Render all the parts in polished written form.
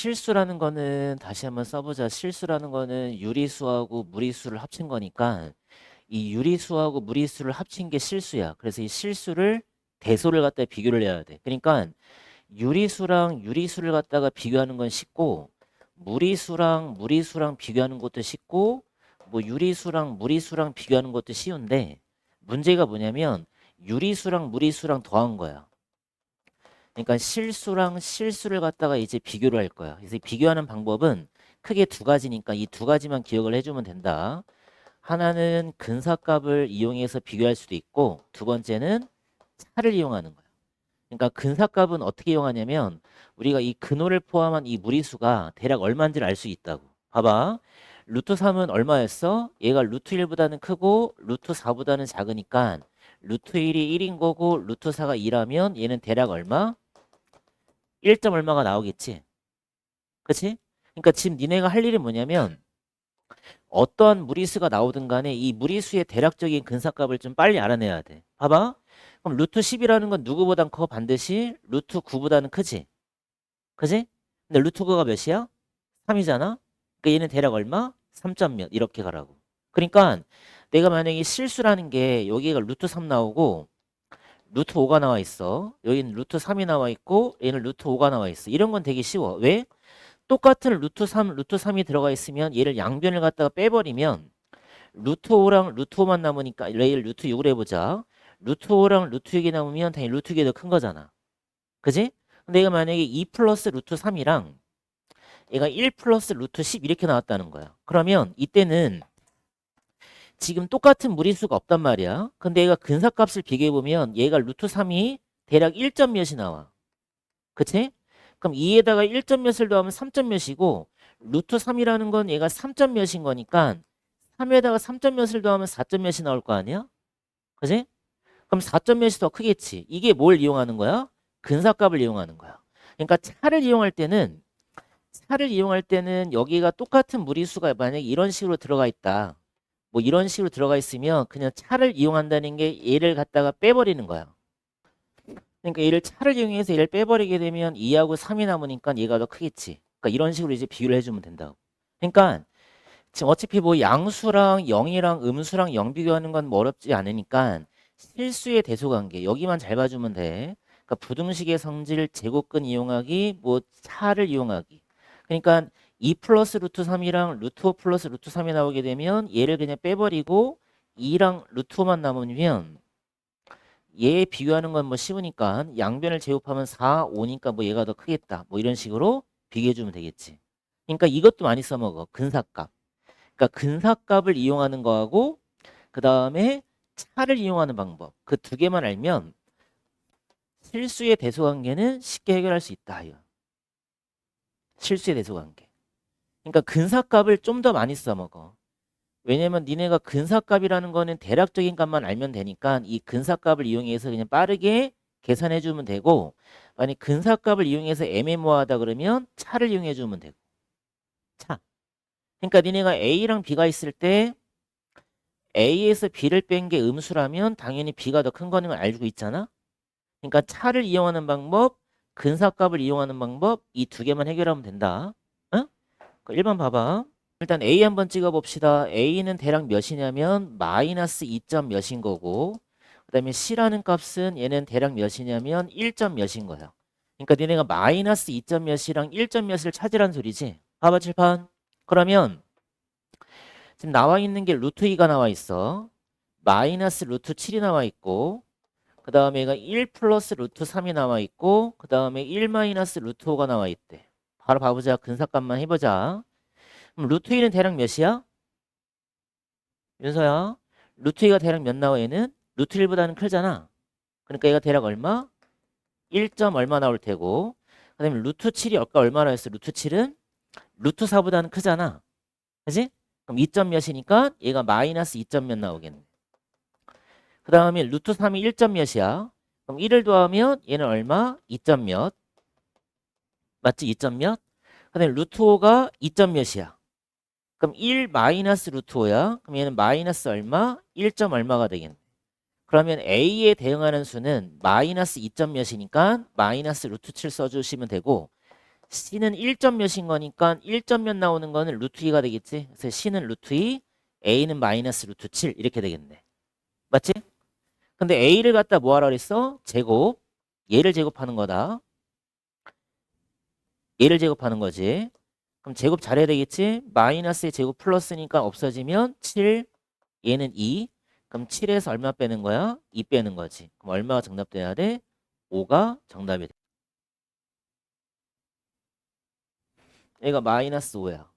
실수라는 거는 다시 한번 써보자. 실수라는 거는 유리수하고 무리수를 합친 거니까 이 유리수하고 무리수를 합친 게 실수야. 그래서 이 실수를 대소를 갖다 비교를 해야 돼. 그러니까 유리수랑 유리수를 갖다가 비교하는 건 쉽고 무리수랑 무리수랑 비교하는 것도 쉽고 뭐 유리수랑 무리수랑 비교하는 것도 쉬운데 문제가 뭐냐면 유리수랑 무리수랑 더한 거야. 그러니까 실수랑 실수를 갖다가 이제 비교를 할 거야. 그래서 비교하는 방법은 크게 두 가지니까 이 두 가지만 기억을 해주면 된다. 하나는 근사값을 이용해서 비교할 수도 있고 두 번째는 차를 이용하는 거야. 그러니까 근사값은 어떻게 이용하냐면 우리가 이 근호를 포함한 이 무리수가 대략 얼마인지를 알 수 있다고. 봐봐. 루트 3은 얼마였어? 얘가 루트 1보다는 크고 루트 4보다는 작으니까 루트 1이 1인 거고 루트 4가 2라면 얘는 대략 얼마? 1점 얼마가 나오겠지. 그치? 그러니까 지금 니네가 할 일이 뭐냐면 어떠한 무리수가 나오든 간에 이 무리수의 대략적인 근사값을 좀 빨리 알아내야 돼. 봐봐. 그럼 루트 10이라는 건 누구보단 커? 반드시 루트 9보다는 크지. 그지? 근데 루트 9가 몇이야? 3이잖아? 그러니까 얘는 대략 얼마? 3점 몇 이렇게 가라고. 그러니까 내가 만약에 실수라는 게 여기가 루트 3 나오고 루트 5가 나와 있어. 여기는 루트 3이 나와 있고 얘는 루트 5가 나와 있어. 이런 건 되게 쉬워. 왜? 똑같은 루트 3, 루트 3이 들어가 있으면 얘를 양변을 갖다가 빼버리면 루트 5랑 루트 5만 남으니까 레일 루트 6을 해보자. 루트 5랑 루트 6이 남으면 당연히 루트 6이 더 큰 거잖아. 그지? 근데 얘가 만약에 2 플러스 루트 3이랑 얘가 1 플러스 루트 10 이렇게 나왔다는 거야. 그러면 이때는 지금 똑같은 무리수가 없단 말이야. 근데 얘가 근사값을 비교해보면 얘가 루트 3이 대략 1점 몇이 나와. 그치? 그럼 2에다가 1점 몇을 더하면 3점 몇이고 루트 3이라는 건 얘가 3점 몇인 거니까 3에다가 3점 몇을 더하면 4점 몇이 나올 거 아니야? 그지? 그럼 4점 몇이 더 크겠지. 이게 뭘 이용하는 거야? 근사값을 이용하는 거야. 그러니까 차를 이용할 때는 여기가 똑같은 무리수가 만약에 이런 식으로 들어가 있다. 뭐 이런 식으로 들어가 있으면 그냥 차를 이용한다는 게 얘를 갖다가 빼버리는 거야. 그러니까 얘를 차를 이용해서 얘를 빼버리게 되면 2하고 3이 남으니까 얘가 더 크겠지. 그러니까 이런 식으로 이제 비교를 해주면 된다고. 그러니까 지금 어차피 뭐 양수랑 0이랑 음수랑 0 비교하는 건 뭐 어렵지 않으니까 실수의 대소관계 여기만 잘 봐주면 돼. 그러니까 부등식의 성질 제곱근 이용하기 뭐 차를 이용하기. 그러니까 2 플러스 루트 3이랑 루트 5 플러스 루트 3이 나오게 되면 얘를 그냥 빼버리고 2랑 루트 5만 남으면 얘 비교하는 건 뭐 쉬우니까 양변을 제곱하면 4, 5니까 뭐 얘가 더 크겠다. 뭐 이런 식으로 비교해 주면 되겠지. 그러니까 이것도 많이 써먹어. 근사값. 그러니까 근사값을 이용하는 거하고 그 다음에 차를 이용하는 방법. 그 두 개만 알면 실수의 대소관계는 쉽게 해결할 수 있다. 이거. 실수의 대소관계. 그러니까 근사값을 좀 더 많이 써먹어. 왜냐면 니네가 근사값이라는 거는 대략적인 값만 알면 되니까 이 근사값을 이용해서 그냥 빠르게 계산해 주면 되고 만약 근사값을 이용해서 애매모호하다 그러면 차를 이용해 주면 되고 차. 그러니까 니네가 A랑 B가 있을 때 A에서 B를 뺀 게 음수라면 당연히 B가 더 큰 거는 알고 있잖아. 그러니까 차를 이용하는 방법, 근사값을 이용하는 방법 이 두 개만 해결하면 된다. 응? 1번 봐봐. 일단 A 한번 찍어봅시다. A는 대략 몇이냐면 마이너스 2점 몇인 거고 그 다음에 C라는 값은 얘는 대략 몇이냐면 1점 몇인 거야. 그러니까 니네가 마이너스 2점 몇이랑 1점 몇을 찾으란 소리지. 봐봐 칠판. 그러면 지금 나와 있는 게 루트 2가 나와 있어. 마이너스 루트 7이 나와 있고 그 다음에 얘가 1 플러스 루트 3이 나와 있고 그 다음에 1 마이너스 루트 5가 나와 있대. 바로 봐보자. 근사값만 해보자. 그럼 루트 2는 대략 몇이야? 윤서야. 루트 2가 대략 몇 나와 얘는? 루트 1보다는 크잖아. 그러니까 얘가 대략 얼마? 1점 얼마 나올 테고 그 다음에 루트 7이 아까 얼마나 했어? 루트 7은 루트 4보다는 크잖아. 그지? 그럼 2점 몇이니까 얘가 마이너스 2점 몇 나오겠네. 그 다음에 루트 3이 1점 몇이야? 그럼 1을 더하면 얘는 얼마? 2점 몇? 맞지? 2점 몇? 그 다음에 루트 5가 2점 몇이야? 그럼 1 마이너스 루트 5야. 그럼 얘는 마이너스 얼마? 1점 얼마가 되겠네. 그러면 A에 대응하는 수는 마이너스 2점 몇이니까 마이너스 루트 7 써주시면 되고 C는 1점 몇인 거니까 1점 몇 나오는 거는 루트 2가 되겠지. 그래서 C는 루트 2, A는 마이너스 루트 7 이렇게 되겠네. 맞지? 근데 A를 갖다 뭐 하라 그랬어? 제곱. 얘를 제곱하는 거다. 얘를 제곱하는 거지. 그럼 제곱 잘해야 되겠지? 마이너스의 제곱 플러스니까 없어지면 7, 얘는 2. 그럼 7에서 얼마 빼는 거야? 2 빼는 거지. 그럼 얼마가 정답돼야 돼? 5가 정답이 돼. 얘가 마이너스 5야.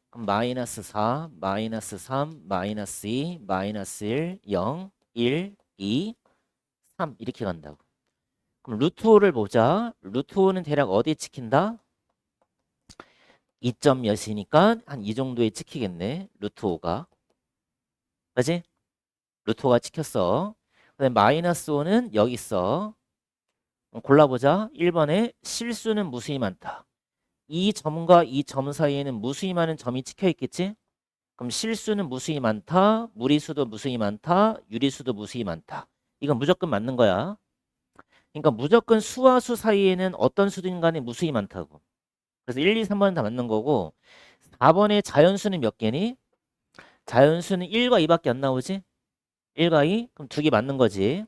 그럼 마이너스 4, 마이너스 3, 마이너스 2, 마이너스 1, 0, 1, 2, 3 이렇게 간다고. 그럼 루트 5를 보자. 루트 5는 대략 어디에 찍힌다? 2점 몇이니까 한 이 정도에 찍히겠네. 루트 5가. 그지? 루트 5가 찍혔어. 그다음에 마이너스 5는 여기 있어. 골라보자. 1번에 실수는 무수히 많다. 이 점과 이 점 사이에는 무수히 많은 점이 찍혀 있겠지? 그럼 실수는 무수히 많다. 무리수도 무수히 많다. 유리수도 무수히 많다. 이건 무조건 맞는 거야. 그러니까 무조건 수와 수 사이에는 어떤 수든 간에 무수히 많다고. 그래서 1, 2, 3번은 다 맞는 거고 4번의 자연수는 몇 개니? 자연수는 1과 2밖에 안 나오지? 1과 2? 그럼 2개 맞는 거지.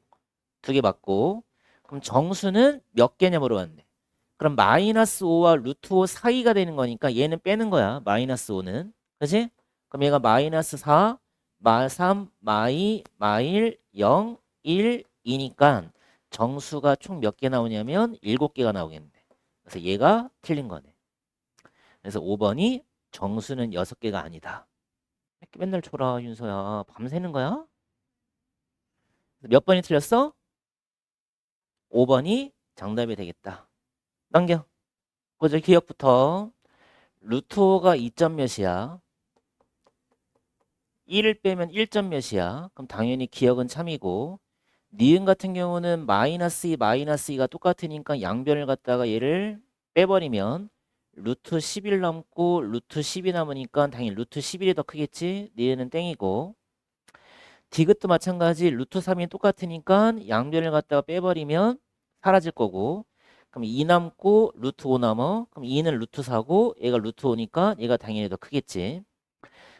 2개 맞고 그럼 정수는 몇 개냐 물어봤네. 그럼 마이너스 5와 루트 5 사이가 되는 거니까 얘는 빼는 거야. 마이너스 5는. 그지? 그럼 얘가 마이너스 4, 마 3, 마이, 마일, 0, 1, 2니까 정수가 총 몇 개 나오냐면 7개가 나오겠네. 그래서 얘가 틀린 거네. 그래서 5번이 정수는 6개가 아니다. 이렇게 맨날 쳐라 윤서야. 밤새는 거야? 몇 번이 틀렸어? 5번이 정답이 되겠다. 넘겨. 그죠? 기억부터. 루트 5가 2점 몇이야? 1을 빼면 1점 몇이야? 그럼 당연히 기억은 참이고 니은 같은 경우는 마이너스 2, 마이너스 2가 똑같으니까 양변을 갖다가 얘를 빼버리면 루트 11 남고 루트 10이 남으니까 당연히 루트 11이 더 크겠지? 니은은 땡이고 디귿도 마찬가지 루트 3이 똑같으니까 양변을 갖다가 빼버리면 사라질 거고 그럼 2 남고 루트 5 남어 그럼 2는 루트 4고 얘가 루트 5니까 얘가 당연히 더 크겠지.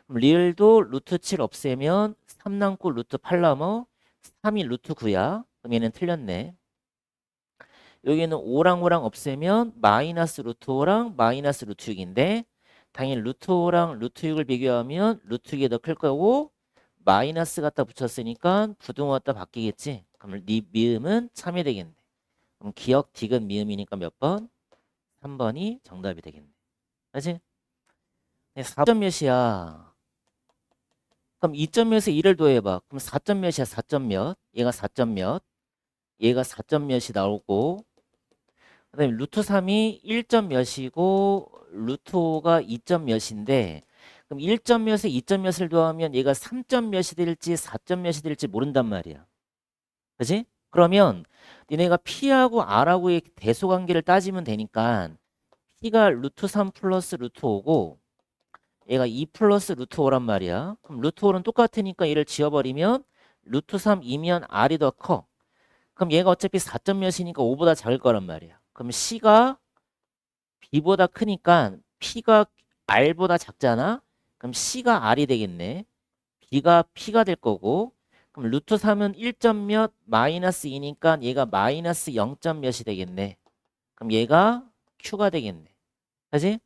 그럼 리을도 루트 7 없애면 3 남고 루트 8 남어 3이 루트 9야. 그럼 얘는 틀렸네. 여기는 5랑 5랑 없애면 마이너스 루트 5랑 마이너스 루트 6인데 당연히 루트 5랑 루트 6을 비교하면 루트 6이 더 클 거고 마이너스 갖다 붙였으니까 부등호 갖다 바뀌겠지. 그럼 네 미음은 참이 되겠네. 그럼 기억 디귿 미음이니까 몇 번? 3번이 정답이 되겠네. 그렇지? 4점 몇이야? 그럼 2점 몇에 2를 더해봐. 그럼 4점 몇이야? 4점 몇? 얘가 4점 몇? 얘가 4점 몇이 나오고 그 다음에 루트 3이 1점 몇이고 루트 5가 2점 몇인데 그럼 1점 몇에 2점 몇을 더하면 얘가 3점 몇이 될지 4점 몇이 될지 모른단 말이야. 그지? 그러면 니네가 P하고 R하고의 대소관계를 따지면 되니까 P가 루트 3 플러스 루트 5고 얘가 2 플러스 루트 5란 말이야. 그럼 루트 5는 똑같으니까 얘를 지워버리면 루트 3이면 R이 더 커. 그럼 얘가 어차피 4점 몇이니까 5보다 작을 거란 말이야. 그럼 C가 B보다 크니까 P가 R보다 작잖아. 그럼 C가 R이 되겠네. B가 P가 될 거고 그럼 루트 3은 1점 몇 마이너스 2니까 얘가 마이너스 0점 몇이 되겠네. 그럼 얘가 Q가 되겠네. 그지?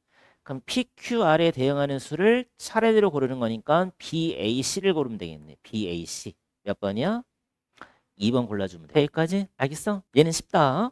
그럼 PQR에 대응하는 수를 차례대로 고르는 거니까 BAC를 고르면 되겠네. BAC. 몇 번이야? 2번 골라주면 돼. 여기까지? 알겠어? 얘는 쉽다.